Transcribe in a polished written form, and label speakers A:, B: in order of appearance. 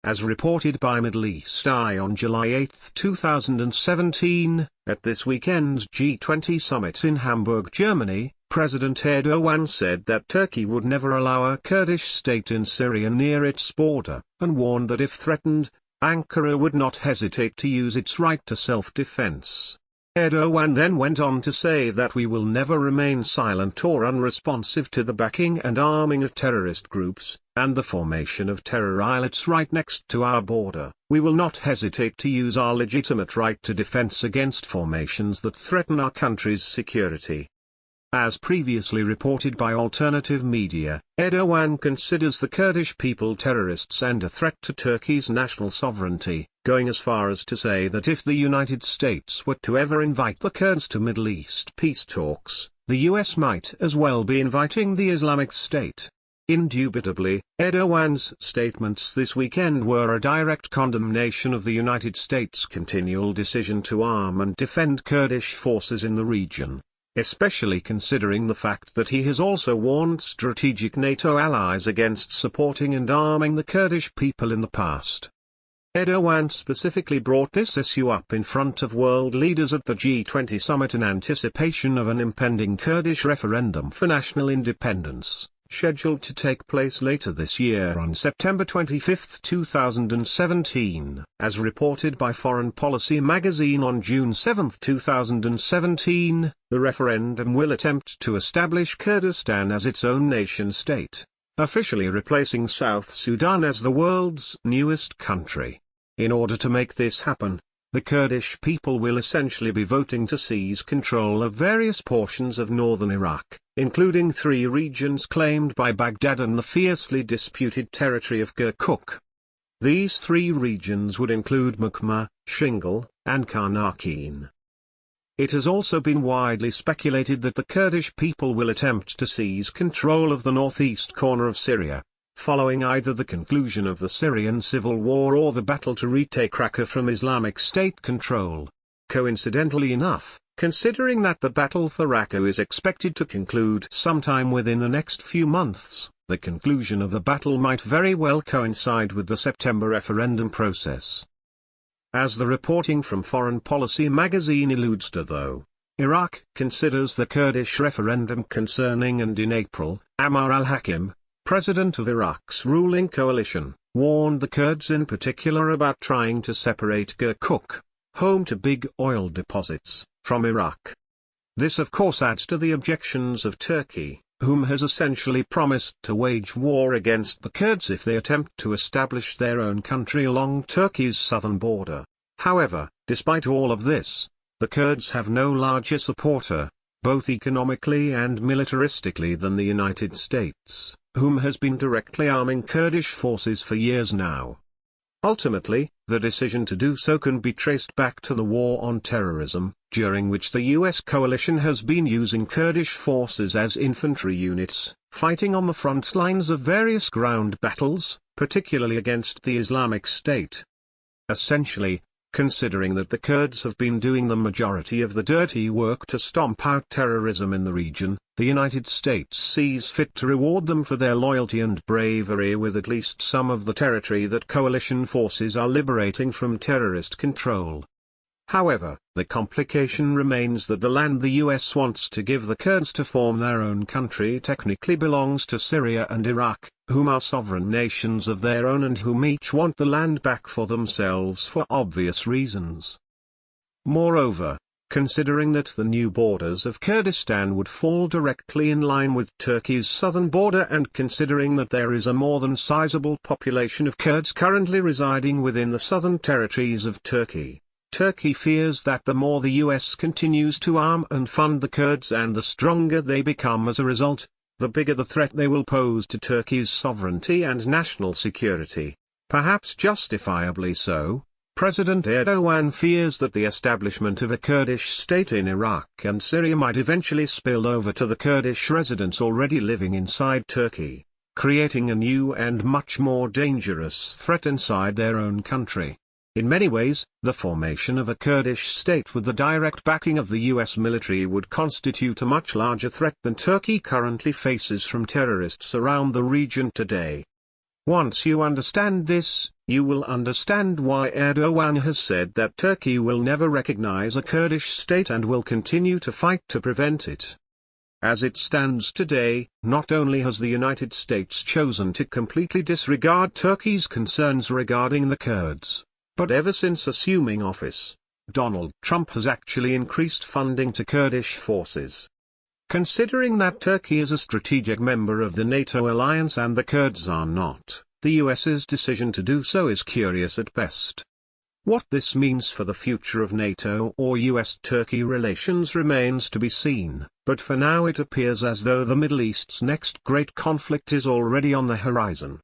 A: as reported by Middle East Eye on July 8, 2017, at this weekend's G20 summit in Hamburg, Germany, President Erdogan said that Turkey would never allow a Kurdish state in Syria near its border, and warned that if threatened, Ankara would not hesitate to use its right to self-defense. Erdogan then went on to say that we will never remain silent or unresponsive to the backing and arming of terrorist groups, and the formation of terror islets right next to our border. We will not hesitate to use our legitimate right to defense against formations that threaten our country's security. As previously reported by alternative media, Erdogan considers the Kurdish people terrorists and a threat to Turkey's national sovereignty, going as far as to say that if the United States were to ever invite the Kurds to Middle East peace talks, the US might as well be inviting the Islamic State. Indubitably, Erdogan's statements this weekend were a direct condemnation of the United States' continual decision to arm and defend Kurdish forces in the region, especially considering the fact that he has also warned strategic NATO allies against supporting and arming the Kurdish people in the past. Erdogan specifically brought this issue up in front of world leaders at the G20 summit in anticipation of an impending Kurdish referendum for national independence, scheduled to take place later this year on September 25, 2017, as reported by Foreign Policy magazine on June 7, 2017, the referendum will attempt to establish Kurdistan as its own nation-state, officially replacing South Sudan as the world's newest country. In order to make this happen, the Kurdish people will essentially be voting to seize control of various portions of northern Iraq, including 3 regions claimed by Baghdad and the fiercely disputed territory of Kirkuk. These 3 regions would include Mukhma, Shingal, and Karnakin. It has also been widely speculated that the Kurdish people will attempt to seize control of the northeast corner of Syria, following either the conclusion of the Syrian civil war or the battle to retake Raqqa from Islamic State control. Coincidentally enough, considering that the battle for Raqqa is expected to conclude sometime within the next few months, the conclusion of the battle might very well coincide with the September referendum process. As the reporting from Foreign Policy magazine alludes to, though, Iraq considers the Kurdish referendum concerning, and in April, Ammar al-Hakim, president of Iraq's ruling coalition, warned the Kurds in particular about trying to separate Kirkuk, home to big oil deposits, from Iraq. This of course adds to the objections of Turkey, whom has essentially promised to wage war against the Kurds if they attempt to establish their own country along Turkey's southern border. However, despite all of this, the Kurds have no larger supporter, both economically and militaristically, than the United States, whom has been directly arming Kurdish forces for years now. Ultimately, the decision to do so can be traced back to the war on terrorism, during which the US coalition has been using Kurdish forces as infantry units, fighting on the front lines of various ground battles, particularly against the Islamic State. Essentially, considering that the Kurds have been doing the majority of the dirty work to stomp out terrorism in the region, the United States sees fit to reward them for their loyalty and bravery with at least some of the territory that coalition forces are liberating from terrorist control. However, the complication remains that the land the US wants to give the Kurds to form their own country technically belongs to Syria and Iraq, whom are sovereign nations of their own and whom each want the land back for themselves for obvious reasons. Moreover, considering that the new borders of Kurdistan would fall directly in line with Turkey's southern border, and considering that there is a more than sizable population of Kurds currently residing within the southern territories of Turkey, Turkey fears that the more the US continues to arm and fund the Kurds and the stronger they become as a result, the bigger the threat they will pose to Turkey's sovereignty and national security. Perhaps justifiably so, President Erdogan fears that the establishment of a Kurdish state in Iraq and Syria might eventually spill over to the Kurdish residents already living inside Turkey, creating a new and much more dangerous threat inside their own country. In many ways, the formation of a Kurdish state with the direct backing of the US military would constitute a much larger threat than Turkey currently faces from terrorists around the region today. Once you understand this, you will understand why Erdogan has said that Turkey will never recognize a Kurdish state and will continue to fight to prevent it. As it stands today, not only has the United States chosen to completely disregard Turkey's concerns regarding the Kurds, but ever since assuming office, Donald Trump has actually increased funding to Kurdish forces. Considering that Turkey is a strategic member of the NATO alliance and the Kurds are not, the US's decision to do so is curious at best. What this means for the future of NATO or US-Turkey relations remains to be seen, but for now it appears as though the Middle East's next great conflict is already on the horizon.